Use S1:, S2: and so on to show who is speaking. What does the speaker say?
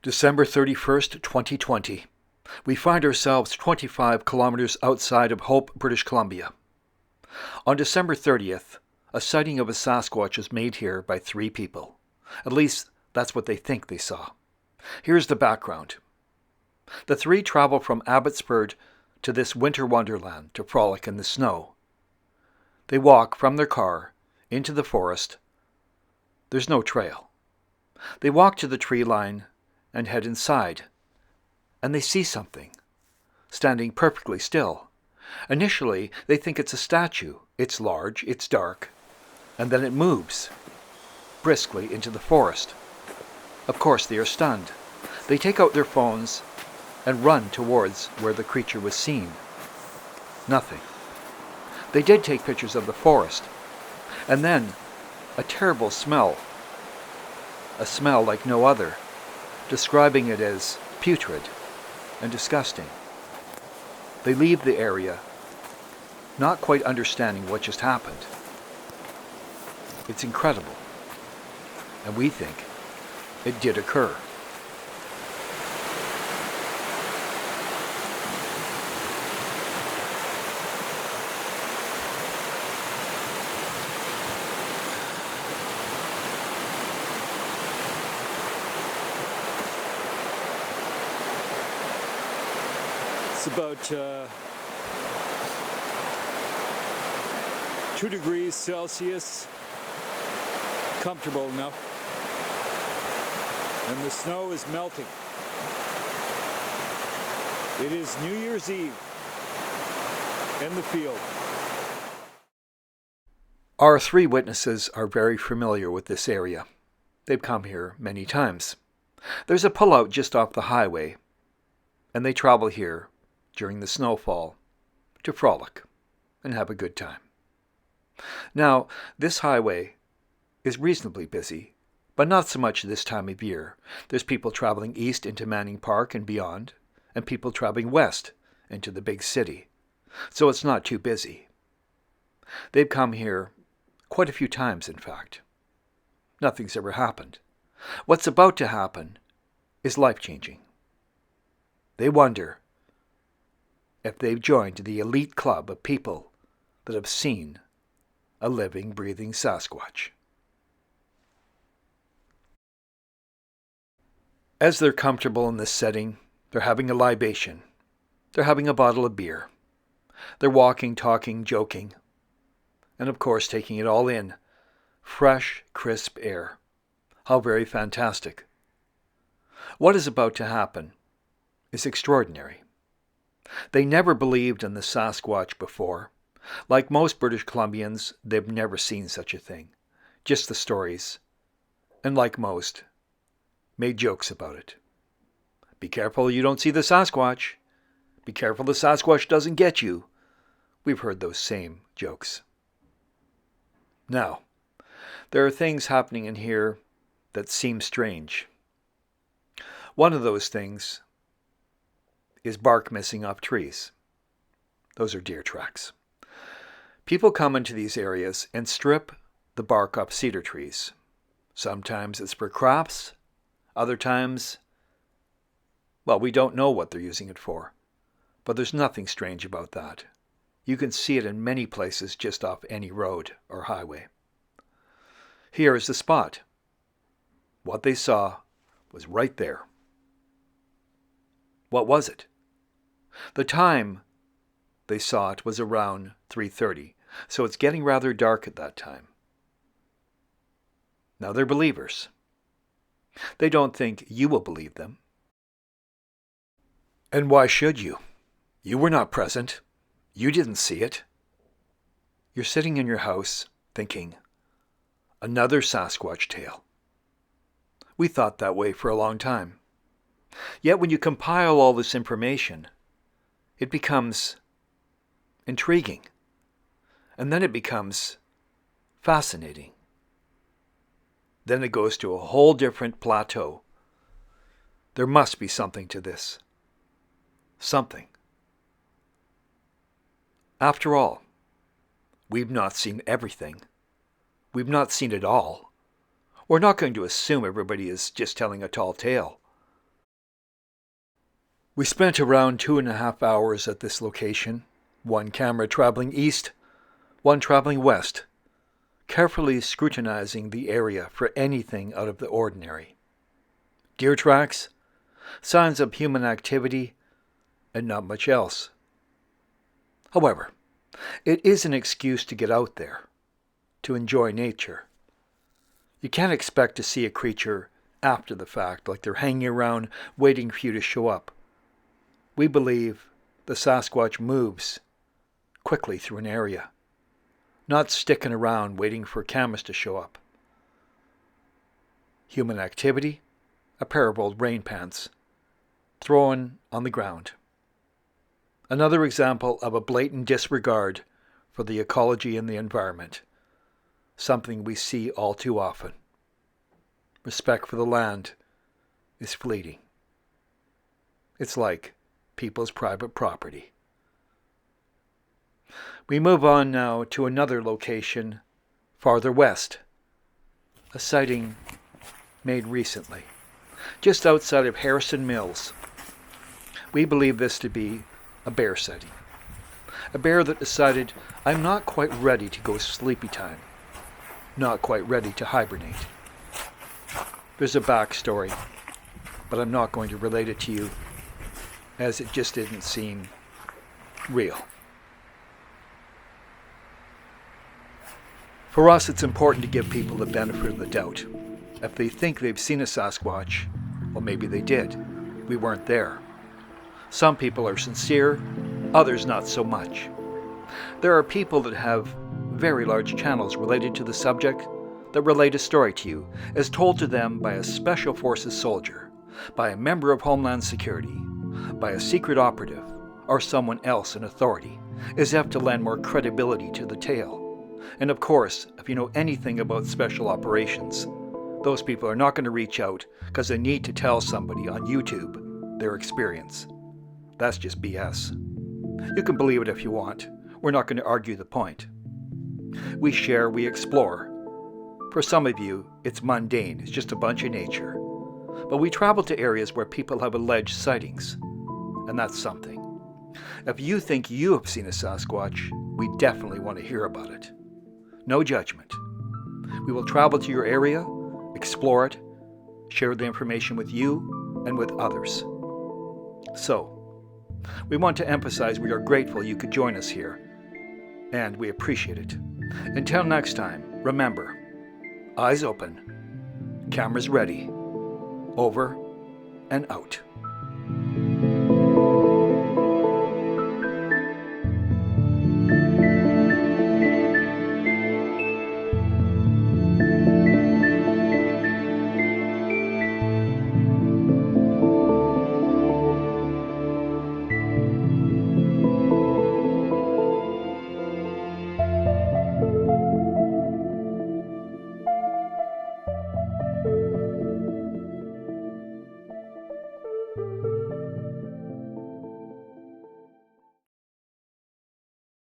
S1: December 31st, 2020. We find ourselves 25 kilometers outside of Hope, British Columbia. On December 30th, a sighting of a Sasquatch was made here by 3 people. At least, that's what they think they saw. Here's the background. The 3 travel from Abbotsford to this winter wonderland to frolic in the snow. They walk from their car into the forest. There's no trail. They walk to the tree line and head inside, and they see something, standing perfectly still. Initially, they think it's a statue. It's large, it's dark, and then it moves, briskly into the forest. Of course, they are stunned. They take out their phones and run towards where the creature was seen. Nothing. They did take pictures of the forest, and then a terrible smell, a smell like no other, describing it as putrid and disgusting. They leave the area, not quite understanding what just happened. It's incredible, and we think it did occur.
S2: It's about 2 degrees Celsius, comfortable enough, and the snow is melting. It is New Year's Eve in the field.
S1: Our 3 witnesses are very familiar with this area. They've come here many times. There's a pullout just off the highway, and they travel here during the snowfall to frolic and have a good time. Now, this highway is reasonably busy, but not so much this time of year. There's people traveling east into Manning Park and beyond, and people traveling west into the big city. So it's not too busy. They've come here quite a few times, in fact. Nothing's ever happened. What's about to happen is life-changing. They wonder if they've joined the elite club of people that have seen a living, breathing Sasquatch. As they're comfortable in this setting, they're having a libation. They're having a bottle of beer. They're walking, talking, joking, and of course taking it all in. Fresh, crisp air. How very fantastic. What is about to happen is extraordinary. They never believed in the Sasquatch before. Like most British Columbians, they've never seen such a thing. Just the stories. And like most, made jokes about it. Be careful you don't see the Sasquatch. Be careful the Sasquatch doesn't get you. We've heard those same jokes. Now, there are things happening in here that seem strange. One of those things is bark missing off trees. Those are deer tracks. People come into these areas and strip the bark off cedar trees. Sometimes it's for crafts. Other times, well, we don't know what they're using it for. But there's nothing strange about that. You can see it in many places just off any road or highway. Here is the spot. What they saw was right there. What was it? The time they saw it was around 3:30, so it's getting rather dark at that time. Now they're believers. They don't think you will believe them. And why should you? You were not present. You didn't see it. You're sitting in your house thinking, another Sasquatch tale. We thought that way for a long time. Yet when you compile all this information, it becomes intriguing. And then it becomes fascinating. Then it goes to a whole different plateau. There must be something to this. Something. After all, we've not seen everything. We've not seen it all. We're not going to assume everybody is just telling a tall tale. We spent around 2.5 hours at this location, one camera traveling east, one traveling west, carefully scrutinizing the area for anything out of the ordinary. Deer tracks, signs of human activity, and not much else. However, it is an excuse to get out there, to enjoy nature. You can't expect to see a creature after the fact, like they're hanging around waiting for you to show up. We believe the Sasquatch moves quickly through an area, not sticking around waiting for cameras to show up. Human activity, a pair of old rain pants, thrown on the ground. Another example of a blatant disregard for the ecology and the environment, something we see all too often. Respect for the land is fleeting. It's like people's private property. We move on now to another location farther west, a sighting made recently, just outside of Harrison Mills. We believe this to be a bear sighting. A bear that decided, I'm not quite ready to go sleepy time, not quite ready to hibernate. There's a backstory, but I'm not going to relate it to you, as it just didn't seem real. For us, it's important to give people the benefit of the doubt. If they think they've seen a Sasquatch, well, maybe they did. We weren't there. Some people are sincere, others not so much. There are people that have very large channels related to the subject that relate a story to you as told to them by a Special Forces soldier, by a member of Homeland Security, by a secret operative, or someone else in authority, as if to lend more credibility to the tale. And of course, if you know anything about special operations, those people are not going to reach out because they need to tell somebody on YouTube their experience. That's just BS. You can believe it if you want. We're not going to argue the point. We share, we explore. For some of you, it's mundane, it's just a bunch of nature. But we travel to areas where people have alleged sightings, and that's something. If you think you have seen a Sasquatch, we definitely want to hear about it. No judgment. We will travel to your area, explore it, share the information with you and with others. So, we want to emphasize we are grateful you could join us here, and we appreciate it. Until next time, remember, eyes open, cameras ready, over and out.